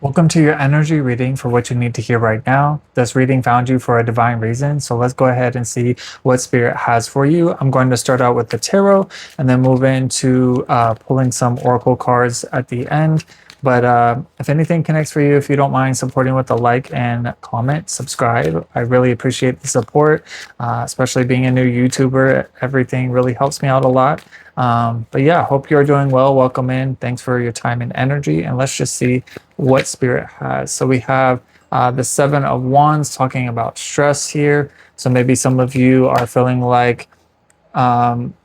Welcome to your energy reading for what you need to hear right now. This reading found you for a divine reason. So let's go ahead and see what Spirit has for you. I'm going to start out with the tarot and then move into pulling some oracle cards at the end. But if anything connects for you, if you don't mind supporting with a like and comment, subscribe. I really appreciate the support, especially being a new YouTuber. Everything really helps me out a lot. But yeah, hope you're doing well. Welcome in. Thanks for your time and energy. And let's just see what Spirit has. So we have the Seven of Wands talking about stress here. So maybe some of you are feeling like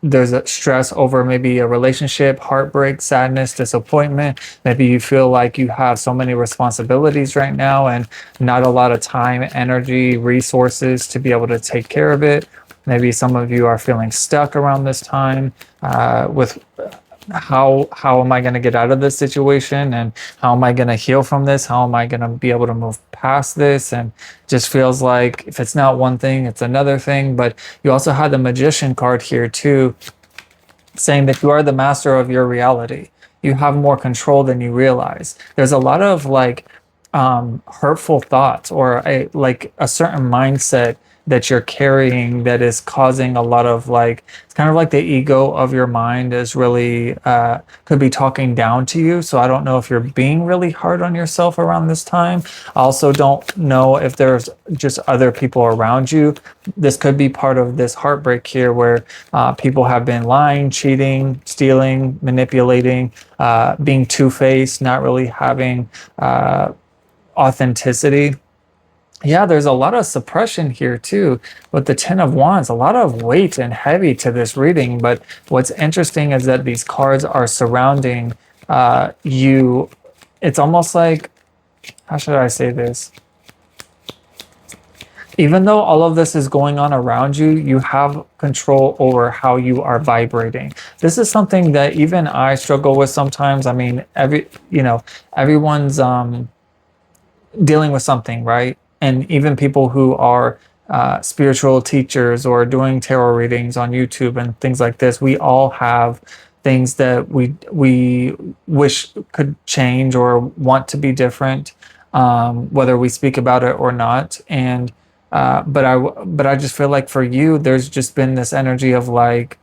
there's a stress over maybe a relationship, heartbreak, sadness, disappointment. Maybe you feel like you have so many responsibilities right now and not a lot of time, energy, resources to be able to take care of it. Maybe some of you are feeling stuck around this time with how am I going to get out of this situation, and how am I going to heal from this? How am I going to be able to move past this? And just feels like if it's not one thing, it's another thing. But you also had the Magician card here too, saying that you are the master of your reality. You have more control than you realize. There's a lot of like hurtful thoughts or like a certain mindset that you're carrying that is causing a lot of like, it's kind of like the ego of your mind is really could be talking down to you. So I don't know if you're being really hard on yourself around this time. I also don't know if there's just other people around you. This could be part of this heartbreak here where people have been lying, cheating, stealing, manipulating, being two-faced, not really having authenticity. Yeah, there's a lot of suppression here too with the Ten of Wands, a lot of weight and heavy to this reading. But what's interesting is that these cards are surrounding you. It's almost like, how should I say this? Even though all of this is going on around you, you have control over how you are vibrating. This is something that even I struggle with sometimes. I mean, everyone's dealing with something, right? And even people who are spiritual teachers or doing tarot readings on YouTube and things like this, we all have things that we wish could change or want to be different, whether we speak about it or not. And but I just feel like for you, there's just been this energy of like,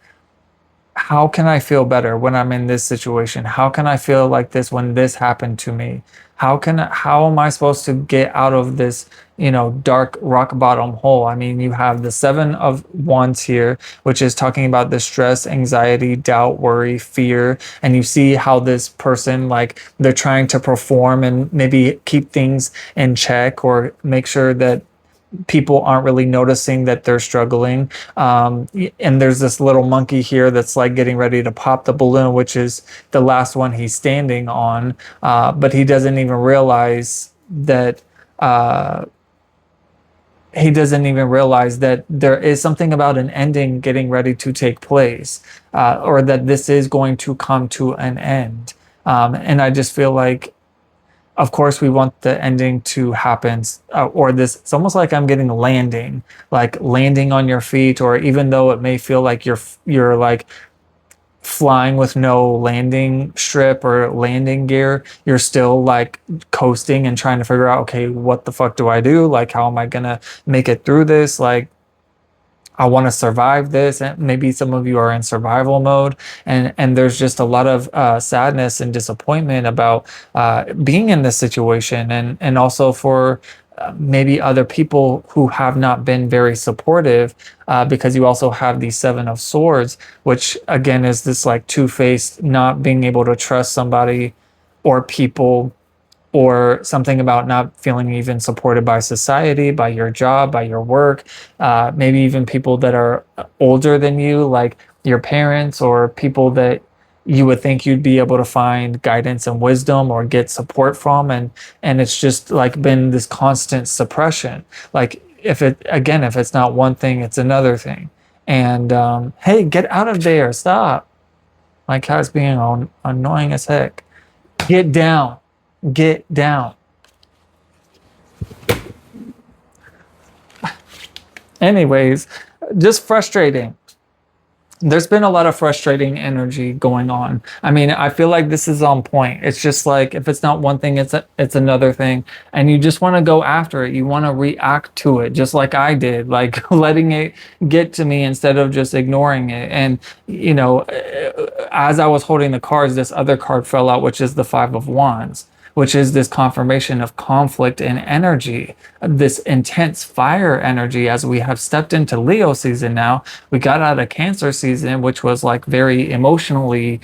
how can I feel better when I'm in this situation? How can I feel like this when this happened to me? How am I supposed to get out of this, dark rock bottom hole? I mean, you have the Seven of Wands here, which is talking about the stress, anxiety, doubt, worry, fear. And you see how this person, like, they're trying to perform and maybe keep things in check or make sure that people aren't really noticing that they're struggling. And there's this little monkey here that's like getting ready to pop the balloon, which is the last one he's standing on. But he doesn't even realize that. He doesn't even realize that there is something about an ending getting ready to take place, or that this is going to come to an end. And I just feel like, of course we want the ending to happen, or this, it's almost like I'm getting landing, like landing on your feet, or even though it may feel like you're like flying with no landing strip or landing gear, you're still like coasting and trying to figure out, okay, what the fuck do I do? Like, how am I gonna make it through this? Like, I want to survive this. And maybe some of you are in survival mode, and there's just a lot of sadness and disappointment about being in this situation, and also for maybe other people who have not been very supportive, because you also have the Seven of Swords, which again is this like two-faced, not being able to trust somebody or people, or something about not feeling even supported by society, by your job, by your work, maybe even people that are older than you, like your parents, or people that you would think you'd be able to find guidance and wisdom or get support from, and it's just like been this constant suppression. Like, if it's not one thing, it's another thing. And hey, get out of there, stop. My cat's being annoying as heck. Get down. Get down. Anyways, just frustrating. There's been a lot of frustrating energy going on. I mean, I feel like this is on point. It's just like if it's not one thing, it's another thing, and you just want to go after it. You want to react to it, just like I did, like letting it get to me instead of just ignoring it. And you know, as I was holding the cards, this other card fell out, which is the Five of Wands, which is this confirmation of conflict and energy, this intense fire energy. As we have stepped into Leo season now, we got out of Cancer season, which was like very emotionally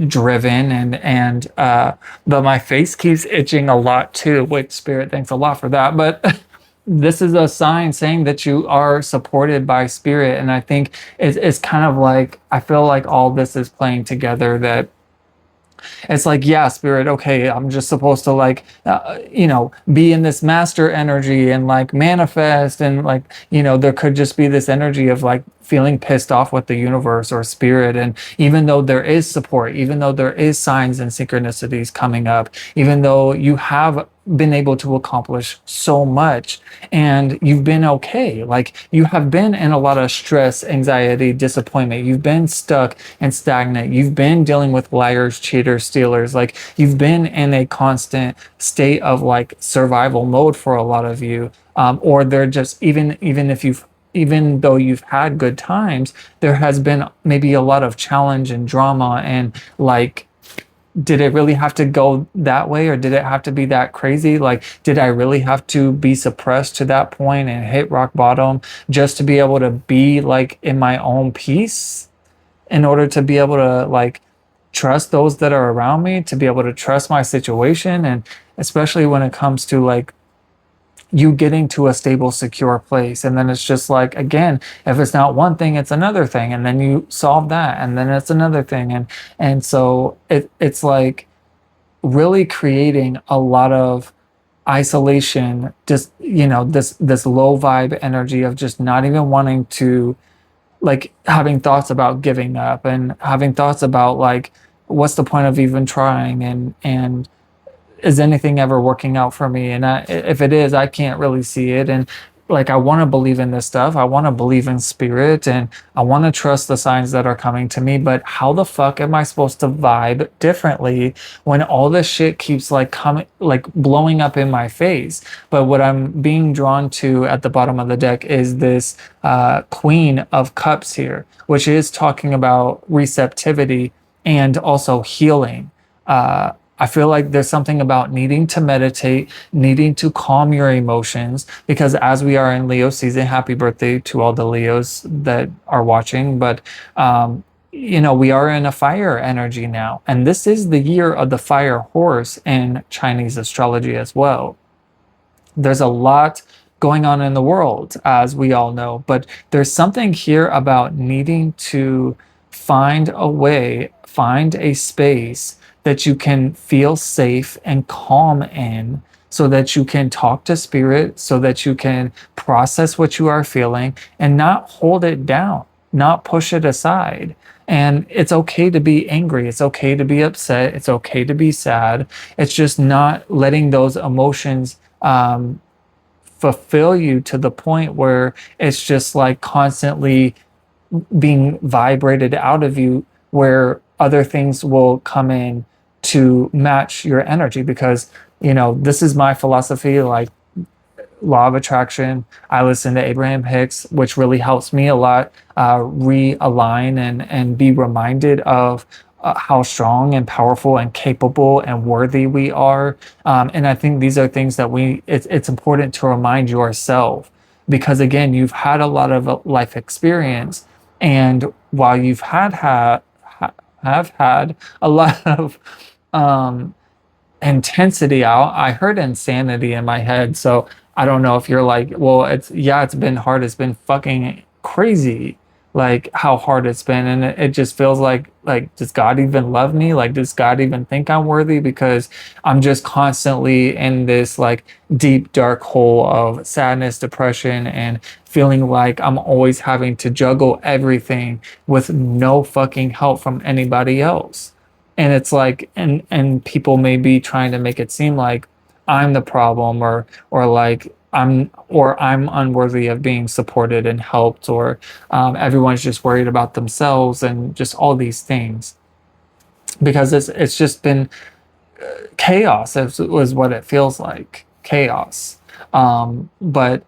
driven, and but my face keeps itching a lot too. Which Spirit, thanks a lot for that. But this is a sign saying that you are supported by Spirit, and I think it's kind of like I feel like all this is playing together. That it's like, yeah, Spirit, okay, I'm just supposed to like be in this master energy and like manifest, and like there could just be this energy of like feeling pissed off with the universe or Spirit. And even though there is support, even though there is signs and synchronicities coming up, even though you have been able to accomplish so much and you've been okay, like you have been in a lot of stress, anxiety, disappointment, you've been stuck and stagnant, you've been dealing with liars, cheaters, stealers, like you've been in a constant state of like survival mode for a lot of you. Or they're just, even though you've had good times, there has been maybe a lot of challenge and drama, and like, did it really have to go that way, or did it have to be that crazy? Like, did I really have to be suppressed to that point and hit rock bottom just to be able to be like in my own peace, in order to be able to like trust those that are around me, to be able to trust my situation? And especially when it comes to like you getting to a stable, secure place. And then it's just like, again, if it's not one thing, it's another thing. And then you solve that, and then it's another thing. And so it's like really creating a lot of isolation, just, this low vibe energy of just not even wanting to, like having thoughts about giving up, and having thoughts about like, what's the point of even trying? And is anything ever working out for me? And if it is, I can't really see it. And like, I want to believe in this stuff. I want to believe in Spirit, and I want to trust the signs that are coming to me. But how the fuck am I supposed to vibe differently when all this shit keeps like coming, like blowing up in my face? But what I'm being drawn to at the bottom of the deck is this Queen of Cups here, which is talking about receptivity and also healing. I feel like there's something about needing to meditate, needing to calm your emotions, because as we are in Leo season, happy birthday to all the Leos that are watching. But, we are in a fire energy now. And this is the year of the fire horse in Chinese astrology as well. There's a lot going on in the world, as we all know, but there's something here about needing to find a way, find a space that you can feel safe and calm in, so that you can talk to Spirit, so that you can process what you are feeling and not hold it down, not push it aside. And it's okay to be angry. It's okay to be upset. It's okay to be sad. It's just not letting those emotions fulfill you to the point where it's just like constantly being vibrated out of you, where other things will come in to match your energy. Because this is my philosophy, like law of attraction. I listen to Abraham Hicks, which really helps me a lot realign and be reminded of how strong and powerful and capable and worthy we are. And I think these are things that it's important to remind yourself, because again, you've had a lot of life experience, and while you've have had a lot of intensity out. I heard insanity in my head. So I don't know if you're like, well, it's been hard. It's been fucking crazy. Like how hard it's been. And it just feels like, does God even love me? Like, does God even think I'm worthy? Because I'm just constantly in this like deep, dark hole of sadness, depression, and feeling like I'm always having to juggle everything with no fucking help from anybody else. And it's like, and people may be trying to make it seem like I'm the problem, or like I'm unworthy of being supported and helped, or everyone's just worried about themselves and just all these things, because it's just been chaos. Was what it feels like, chaos. But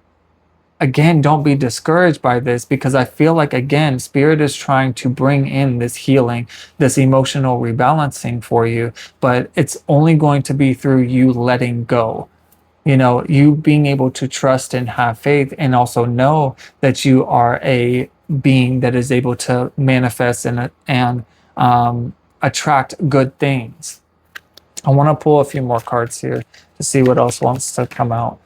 again, don't be discouraged by this, because I feel like, again, spirit is trying to bring in this healing, this emotional rebalancing for you, but it's only going to be through you letting go. You being able to trust and have faith, and also know that you are a being that is able to manifest and attract good things. I want to pull a few more cards here to see what else wants to come out.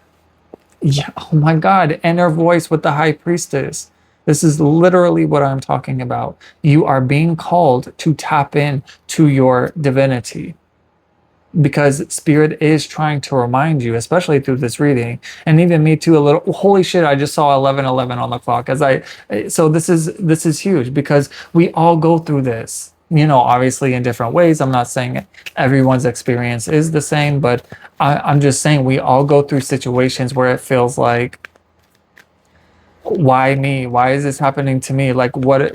Yeah, oh my God, inner voice with the high priestess. This is literally what I'm talking about. You are being called to tap in to your divinity, because spirit is trying to remind you, especially through this reading, and even me too, a little. Holy shit, I just saw 11:11 on the clock. So this is huge, because we all go through this, obviously in different ways. I'm not saying everyone's experience is the same, but I'm just saying we all go through situations where it feels like, why me? Why is this happening to me? Like, why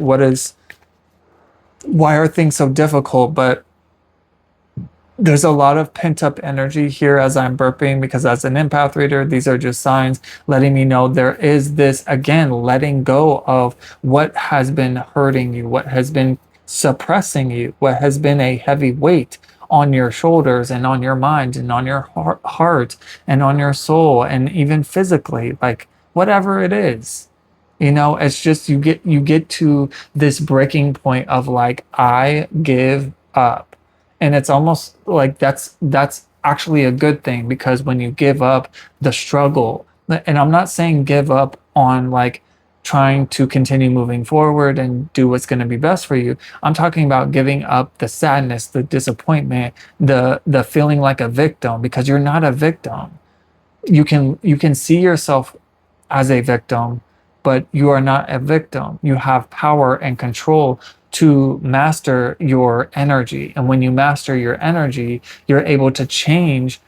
are things so difficult? But there's a lot of pent up energy here as I'm burping, because as an empath reader, these are just signs letting me know there is this, again, letting go of what has been hurting you, what has been suppressing you, what has been a heavy weight on your shoulders and on your mind and on your heart and on your soul, and even physically, like whatever it is. It's just you get to this breaking point of like, I give up. And it's almost like that's actually a good thing, because when you give up the struggle, and I'm not saying give up on like trying to continue moving forward and do what's going to be best for you. I'm talking about giving up the sadness, the disappointment, the feeling like a victim, because you're not a victim. You can see yourself as a victim, but you are not a victim. You have power and control to master your energy. And when you master your energy, you're able to change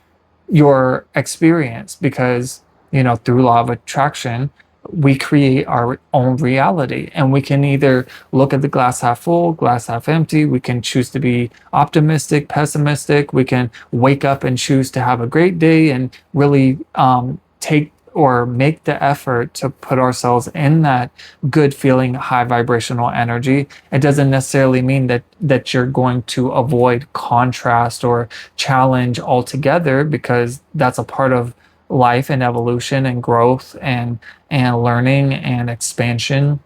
your experience, because, through law of attraction, we create our own reality, and we can either look at the glass half full, glass half empty. We can choose to be optimistic, pessimistic. We can wake up and choose to have a great day and really take or make the effort to put ourselves in that good feeling, high vibrational energy. It doesn't necessarily mean that you're going to avoid contrast or challenge altogether, because that's a part of life and evolution and growth and learning and expansion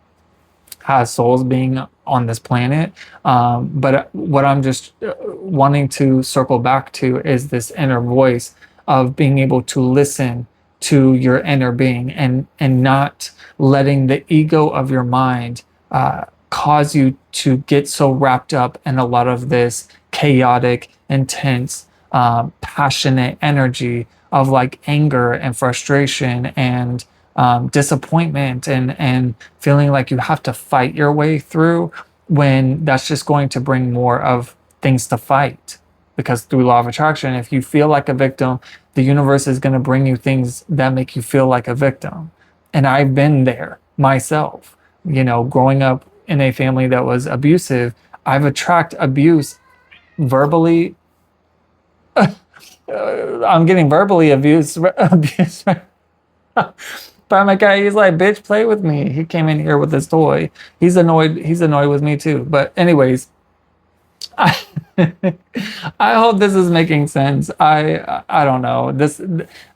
as souls being on this planet. But what I'm just wanting to circle back to is this inner voice of being able to listen to your inner being, and not letting the ego of your mind cause you to get so wrapped up in a lot of this chaotic, intense, passionate energy of like anger and frustration and disappointment, and feeling like you have to fight your way through, when that's just going to bring more of things to fight. Because through law of attraction, if you feel like a victim, the universe is going to bring you things that make you feel like a victim. And I've been there myself, growing up in a family that was abusive. I've attracted abuse verbally. I'm getting verbally abused by my guy. He's like, bitch, play with me. He came in here with his toy. He's annoyed with me too. But anyways, I, I hope this is making sense. I don't know this.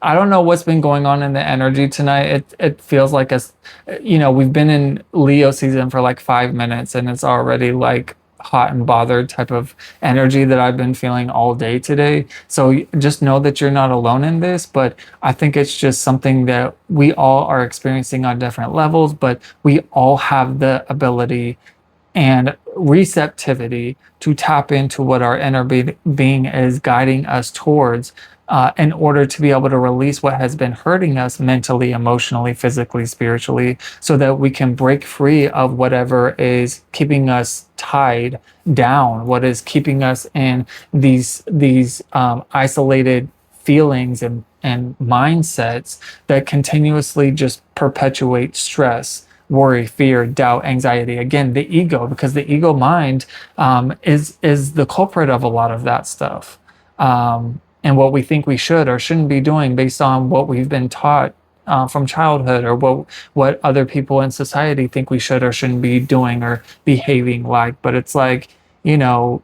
I don't know what's been going on in the energy tonight. It feels like we've been in Leo season for like 5 minutes, and it's already like hot and bothered type of energy that I've been feeling all day today. So just know that you're not alone in this. But I think it's just something that we all are experiencing on different levels. But we all have the ability and receptivity to tap into what our inner being is guiding us towards, in order to be able to release what has been hurting us mentally, emotionally, physically, spiritually, so that we can break free of whatever is keeping us tied down, what is keeping us in these isolated feelings and mindsets that continuously just perpetuate stress, worry, fear, doubt, anxiety. Again, the ego, because the ego mind is the culprit of a lot of that stuff. And what we think we should or shouldn't be doing based on what we've been taught from childhood, or what other people in society think we should or shouldn't be doing or behaving like. But it's like, you know,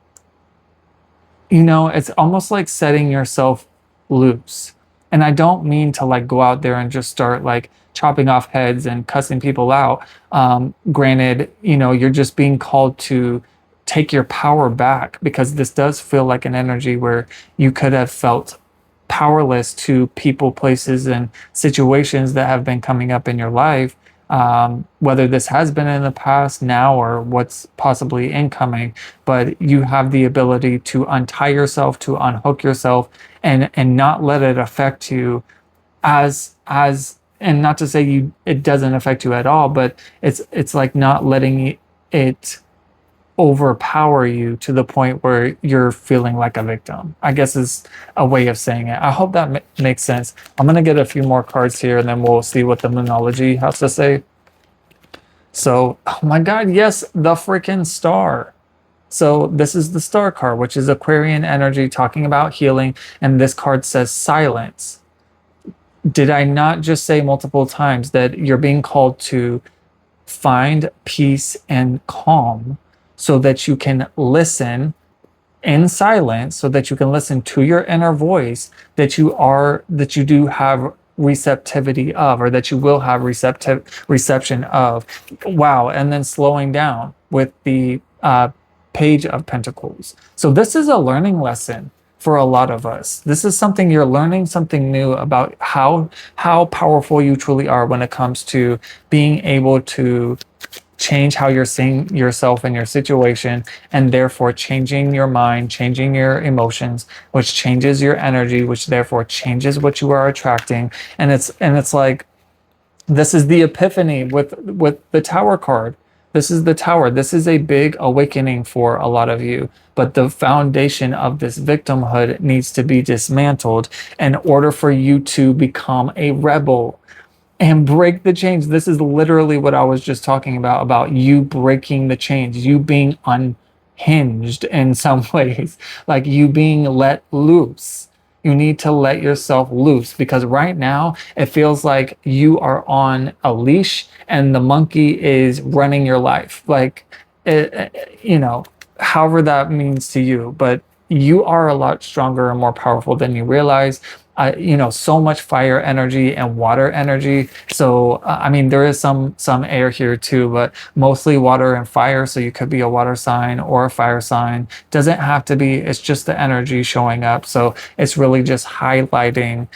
it's almost like setting yourself loose. And I don't mean to like go out there and just start like chopping off heads and cussing people out. Granted, you're just being called to take your power back, because this does feel like an energy where you could have felt powerless to people, places, and situations that have been coming up in your life. Whether this has been in the past, now, or what's possibly incoming, but you have the ability to untie yourself, to unhook yourself, and not let it affect you and not to say it doesn't affect you at all, but it's like not letting it overpower you to the point where you're feeling like a victim, I guess, is a way of saying it. I hope that makes sense. I'm going to get a few more cards here and then we'll see what the Moonology has to say. So, oh my God, yes, the freaking star. So this is the star card, which is Aquarian energy talking about healing. And this card says silence. Did I not just say multiple times that you're being called to find peace and calm, so that you can listen in silence, so that you can listen to your inner voice that you do have receptivity of, or that you will have reception of. Wow. And then slowing down with the Page of Pentacles. So this is a learning lesson for a lot of us. This is something you're learning, something new about how powerful you truly are when it comes to being able to change how you're seeing yourself and your situation, and therefore changing your mind, changing your emotions, which changes your energy, which therefore changes what you are attracting. And it's like, this is the epiphany with the Tower card. This is the Tower. This is a big awakening for a lot of you, but the foundation of this victimhood needs to be dismantled in order for you to become a rebel and break the chains. This is literally what I was just talking about you breaking the chains, you being unhinged in some ways, like you being let loose. You need to let yourself loose, because right now it feels like you are on a leash and the monkey is running your life. Like, however that means to you, but you are a lot stronger and more powerful than you realize. So much fire energy and water energy. So, I mean, there is some air here too, but mostly water and fire. So you could be a water sign or a fire sign. Doesn't have to be, it's just the energy showing up. So it's really just highlighting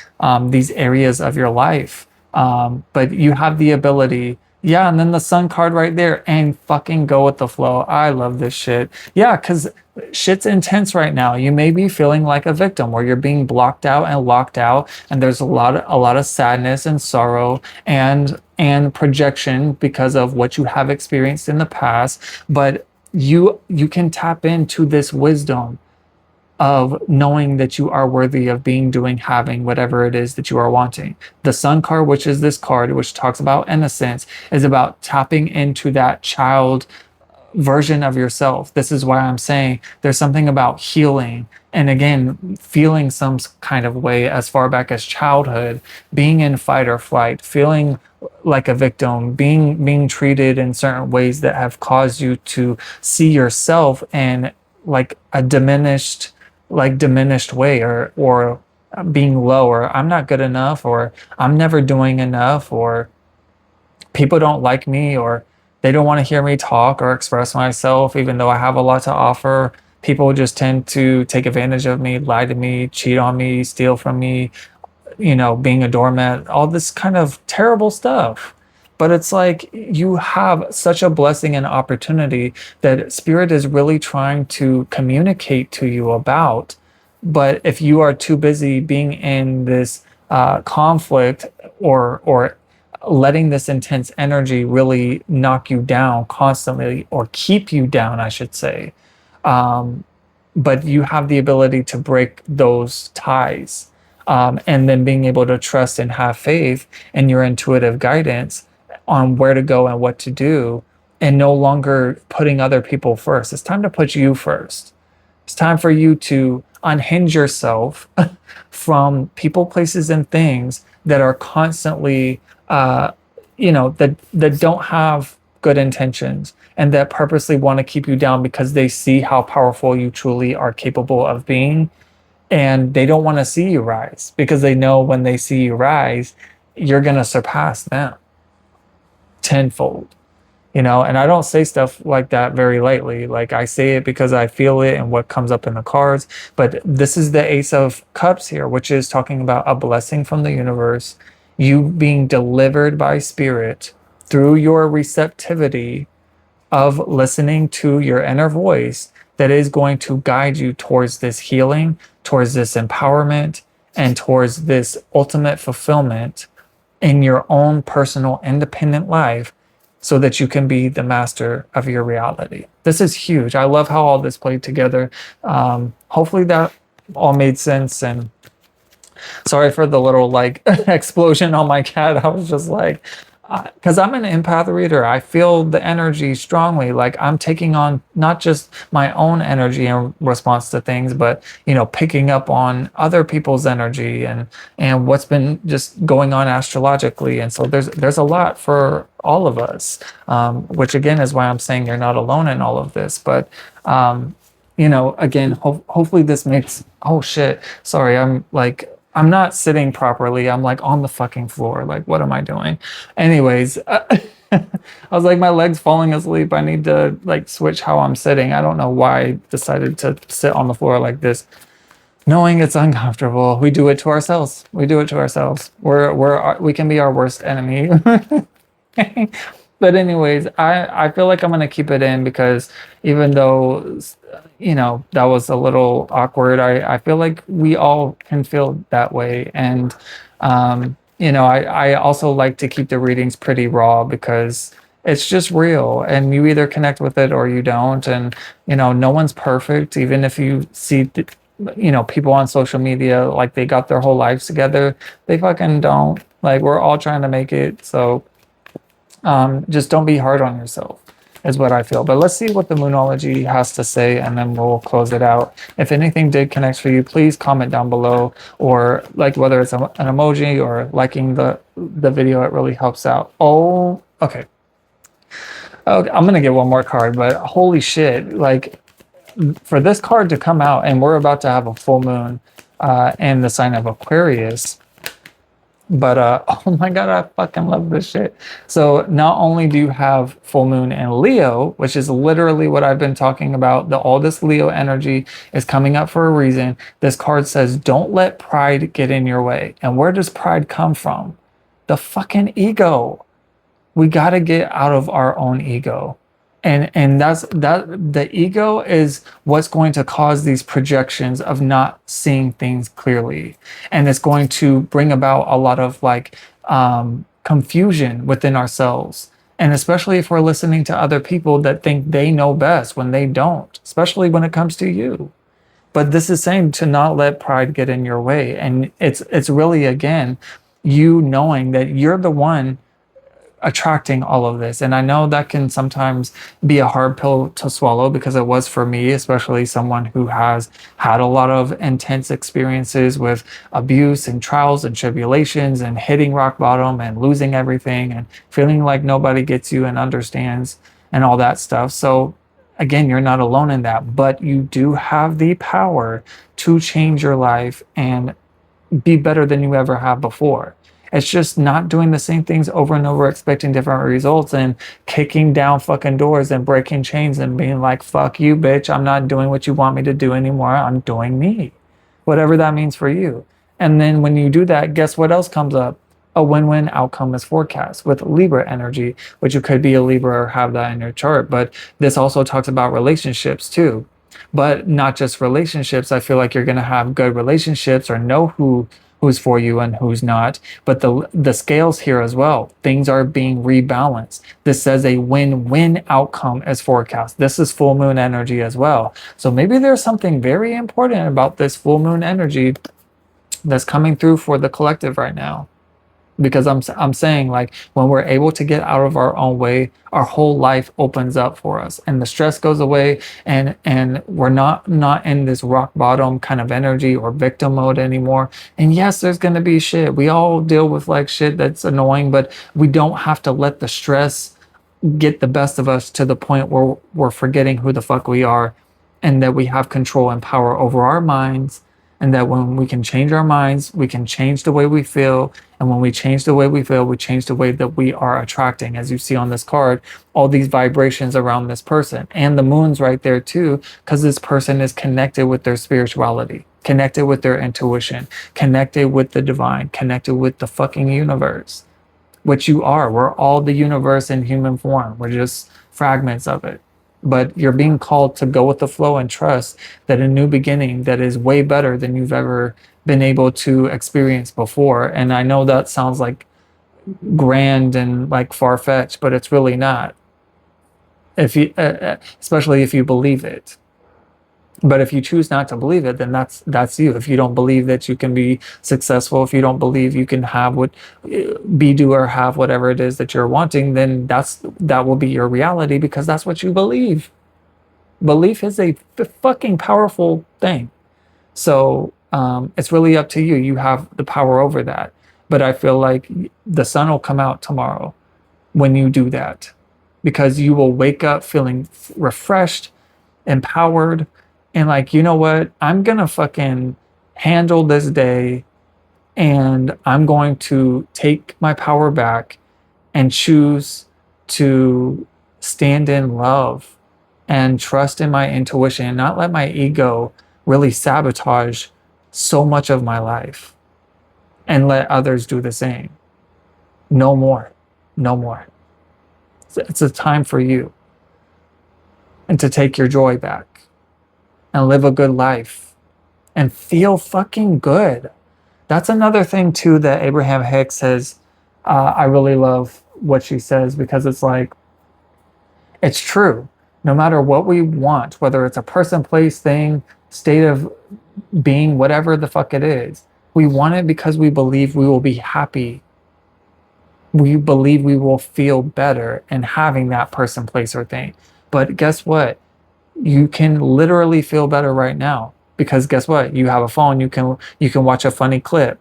these areas of your life. But you have the ability. Yeah, and then the Sun card right there, and fucking go with the flow. I love this shit. Yeah, because shit's intense right now. You may be feeling like a victim, where you're being blocked out and locked out, and there's a lot of sadness and sorrow and projection because of what you have experienced in the past. But you can tap into this wisdom of knowing that you are worthy of being, doing, having whatever it is that you are wanting. The Sun card, which is this card, which talks about innocence, is about tapping into that child version of yourself. This is why I'm saying there's something about healing. And again, feeling some kind of way as far back as childhood, being in fight or flight, feeling like a victim, being treated in certain ways that have caused you to see yourself in like a diminished way, or being low, or I'm not good enough, or I'm never doing enough, or people don't like me, or they don't want to hear me talk or express myself, even though I have a lot to offer. People just tend to take advantage of me, lie to me, cheat on me, steal from me, being a doormat, all this kind of terrible stuff. But it's like you have such a blessing and opportunity that Spirit is really trying to communicate to you about. But if you are too busy being in this conflict, or letting this intense energy really knock you down constantly, or keep you down, I should say, but you have the ability to break those ties. and then being able to trust and have faith in your intuitive guidance on where to go and what to do, and no longer putting other people first. It's time to put you first. It's time for you to unhinge yourself from people, places, and things that are constantly, that don't have good intentions and that purposely want to keep you down because they see how powerful you truly are capable of being. And they don't want to see you rise because they know when they see you rise, you're going to surpass them tenfold. And I don't say stuff like that very lightly. Like, I say it because I feel it and what comes up in the cards. But this is the Ace of Cups here, which is talking about a blessing from the universe, you being delivered by spirit through your receptivity of listening to your inner voice that is going to guide you towards this healing, towards this empowerment, and towards this ultimate fulfillment in your own personal independent life, so that you can be the master of your reality. This is huge. I love how all this played together. Hopefully that all made sense. And sorry for the little like explosion on my cat. I was just like, because I'm an empath reader, I feel the energy strongly. Like, I'm taking on not just my own energy in response to things, but picking up on other people's energy and what's been just going on astrologically. And so there's a lot for all of us, which again is why I'm saying you're not alone in all of this. But again, hopefully this makes. Oh shit! Sorry, I'm not sitting properly. I'm like on the fucking floor. Like, what am I doing? Anyways, I was like, my leg's falling asleep. I need to like switch how I'm sitting. I don't know why I decided to sit on the floor like this, knowing it's uncomfortable. We do it to ourselves. We do it to ourselves. We can be our worst enemy. But anyways, I feel like I'm gonna keep it in because even though that was a little awkward, I feel like we all can feel that way. And I also like to keep the readings pretty raw because it's just real and you either connect with it or you don't. And no one's perfect. Even if you see people on social media like they got their whole lives together, they fucking don't. Like, we're all trying to make it. So just don't be hard on yourself is what I feel. But let's see what the Moonology has to say, and then we'll close it out. If anything did connect for you, please comment down below, or like whether it's an emoji or liking the video, it really helps out. Oh, okay. I'm gonna get one more card, but holy shit, like, for this card to come out, and we're about to have a full moon in the sign of Aquarius. But oh my god, I fucking love this shit. So not only do you have full moon in Leo, which is literally what I've been talking about, all this Leo energy is coming up for a reason. This card says, don't let pride get in your way. And where does pride come from? The fucking ego. We got to get out of our own ego. And that's the ego is what's going to cause these projections of not seeing things clearly, and it's going to bring about a lot of like confusion within ourselves, and especially if we're listening to other people that think they know best when they don't, especially when it comes to you. But this is saying to not let pride get in your way, and it's really, again, you knowing that you're the one attracting all of this. And I know that can sometimes be a hard pill to swallow, because it was for me, especially someone who has had a lot of intense experiences with abuse and trials and tribulations and hitting rock bottom and losing everything and feeling like nobody gets you and understands and all that stuff. So again, you're not alone in that, but you do have the power to change your life and be better than you ever have before. It's just not doing the same things over and over, expecting different results, and kicking down fucking doors and breaking chains and being like, fuck you, bitch. I'm not doing what you want me to do anymore. I'm doing me. Whatever that means for you. And then when you do that, guess what else comes up? A win-win outcome is forecast with Libra energy, which you could be a Libra or have that in your chart. But this also talks about relationships too. But not just relationships. I feel like you're going to have good relationships or know who's for you and who's not. But the scales here as well, things are being rebalanced. This says a win-win outcome is forecast. This is full moon energy as well. So maybe there's something very important about this full moon energy that's coming through for the collective right now. Because I'm saying, like, when we're able to get out of our own way, our whole life opens up for us, and the stress goes away, and we're not in this rock bottom kind of energy or victim mode anymore. And yes, there's going to be shit. We all deal with like shit that's annoying, but we don't have to let the stress get the best of us to the point where we're forgetting who the fuck we are, and that we have control and power over our minds, and that when we can change our minds, we can change the way we feel. And when we change the way we feel, we change the way that we are attracting, as you see on this card, all these vibrations around this person. And the moon's right there too, because this person is connected with their spirituality, connected with their intuition, connected with the divine, connected with the fucking universe, which you are. We're all the universe in human form. We're just fragments of it. But you're being called to go with the flow and trust that a new beginning that is way better than you've ever been able to experience before. And I know that sounds like grand and like far-fetched, but it's really not. If you, especially if you believe it. But if you choose not to believe it, then that's you. If you don't believe that you can be successful, if you don't believe you can have what, be, do, or have whatever it is that you're wanting, then that will be your reality, because that's what you believe. Belief is a fucking powerful thing. So it's really up to you. You have the power over that. But I feel like the sun will come out tomorrow when you do that, because you will wake up feeling refreshed, empowered, and like, you know what? I'm gonna fucking handle this day, and I'm going to take my power back and choose to stand in love and trust in my intuition, and not let my ego really sabotage so much of my life, and let others do the same. No more. No more. It's a time for you, and to take your joy back and live a good life and feel fucking good. That's another thing too that Abraham Hicks says. I really love what she says, because it's like, it's true. No matter what we want, whether it's a person, place, thing, state of being, whatever the fuck it is, we want it because we believe we will be happy. We believe we will feel better in having that person, place, or thing. But guess what? You can literally feel better right now, because guess what? You have a phone. You can watch a funny clip.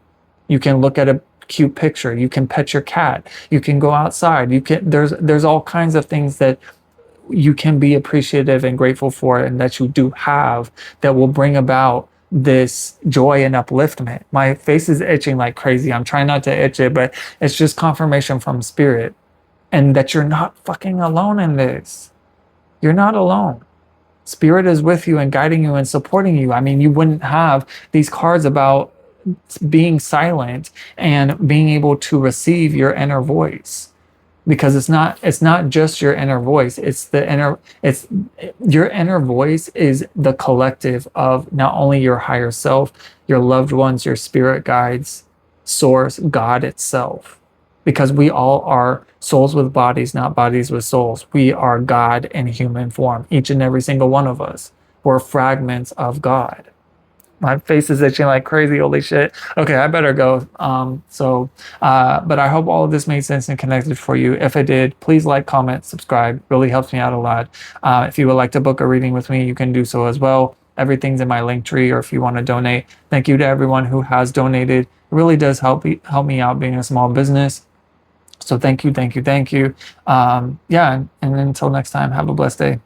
You can look at a cute picture. You can pet your cat. You can go outside. There's all kinds of things that you can be appreciative and grateful for, and that you do have, that will bring about this joy and upliftment. My face is itching like crazy. I'm trying not to itch it, but it's just confirmation from spirit, and that you're not fucking alone in this. You're not alone. Spirit is with you and guiding you and supporting you. I mean, you wouldn't have these cards about being silent and being able to receive your inner voice, because it's not just your inner voice. It's your inner voice is the collective of not only your higher self, your loved ones, your spirit guides, source, God itself. Because we all are souls with bodies, not bodies with souls. We are God in human form, each and every single one of us. We're fragments of God. My face is itching like crazy. Holy shit. Okay, I better go. But I hope all of this made sense and connected for you. If it did, please like, comment, subscribe. Really helps me out a lot. If you would like to book a reading with me, you can do so as well. Everything's in my link tree, or if you want to donate. Thank you to everyone who has donated. It really does help me out being a small business. So thank you. Yeah, and until next time, have a blessed day.